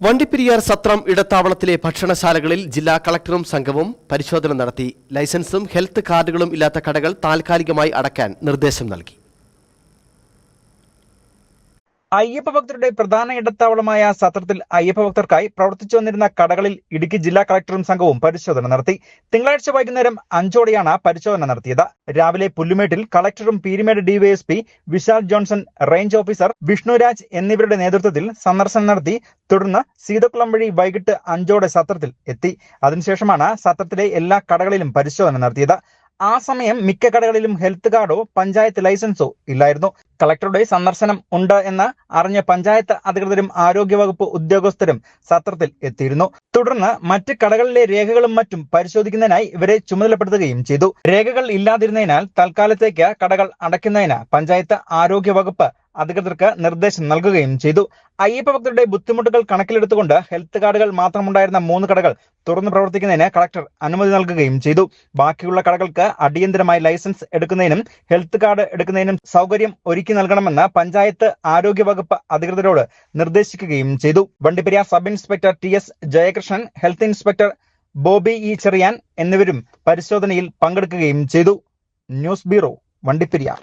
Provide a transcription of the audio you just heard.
വണ്ടിപ്പെരിയാർ സത്രം ഇടത്താവളത്തിലെ ഭക്ഷണശാലകളിൽ ജില്ലാ കളക്ടറും സംഘവും പരിശോധന നടത്തി. ലൈസൻസും ഹെൽത്ത് കാർഡുകളും ഇല്ലാത്ത കടകൾ താൽക്കാലികമായി അടയ്ക്കാൻ നിർദ്ദേശം നൽകി. അയ്യപ്പ ഭക്തരുടെ പ്രധാന ഇടത്താവളമായ സത്രത്തിൽ അയ്യപ്പ ഭക്തർക്കായി പ്രവർത്തിച്ചു വന്നിരുന്ന കടകളിൽ ഇടുക്കി ജില്ലാ കളക്ടറും സംഘവും പരിശോധന നടത്തി. തിങ്കളാഴ്ച വൈകുന്നേരം 5ഓടെയാണ് പരിശോധന നടത്തിയത്. രാവിലെ പുല്ലുമേട്ടിൽ കളക്ടറും Peermade DYSP Vishal Johnson, range officer Vishnuraj എന്നിവരുടെ നേതൃത്വത്തിൽ സന്ദർശനം നടത്തി. തുടർന്ന് സീതക്കുളം വഴി വൈകിട്ട് 5ഓടെ സത്രത്തിൽ എത്തി. അതിനുശേഷമാണ് സത്രത്തിലെ എല്ലാ കടകളിലും പരിശോധന നടത്തിയത്. ആ സമയം മിക്ക കടകളിലും ഹെൽത്ത് കാർഡോ പഞ്ചായത്ത് ലൈസൻസോ ഇല്ലായിരുന്നു. കളക്ടറുടെ സന്ദർശനം ഉണ്ട് എന്ന് അറിഞ്ഞ പഞ്ചായത്ത് അധികൃതരും ആരോഗ്യവകുപ്പ് ഉദ്യോഗസ്ഥരും സത്രത്തിൽ എത്തിയിരുന്നു. തുടർന്ന് മറ്റ് കടകളിലെ രേഖകളും മറ്റും പരിശോധിക്കുന്നതിനായി ഇവരെ ചുമതലപ്പെടുത്തുകയും ചെയ്തു. രേഖകൾ ഇല്ലാതിരുന്നതിനാൽ തൽക്കാലത്തേക്ക് കടകൾ അടയ്ക്കുന്നതിന് പഞ്ചായത്ത് ആരോഗ്യവകുപ്പ് അധികൃതർക്ക് നിർദ്ദേശം നൽകുകയും ചെയ്തു. അയ്യപ്പ ഭക്തരുടെ ബുദ്ധിമുട്ടുകൾ കണക്കിലെടുത്തുകൊണ്ട് ഹെൽത്ത് കാർഡുകൾ മാത്രമുണ്ടായിരുന്ന 3 കടകൾ തുറന്നു പ്രവർത്തിക്കുന്നതിന് കളക്ടർ അനുമതി നൽകുകയും ചെയ്തു. ബാക്കിയുള്ള കടകൾക്ക് അടിയന്തരമായി ലൈസൻസ് എടുക്കുന്നതിനും ഹെൽത്ത് കാർഡ് എടുക്കുന്നതിനും സൗകര്യം ഒരുക്കി നൽകണമെന്ന് പഞ്ചായത്ത് ആരോഗ്യവകുപ്പ് അധികൃതരോട് നിർദ്ദേശിക്കുകയും ചെയ്തു. Vandiperiyar sub inspector TS Jayakrishnan, health inspector Bobby E Cheriyan എന്നിവരും പരിശോധനയിൽ പങ്കെടുക്കുകയും ചെയ്തു. News bureau, Vandiperiyar.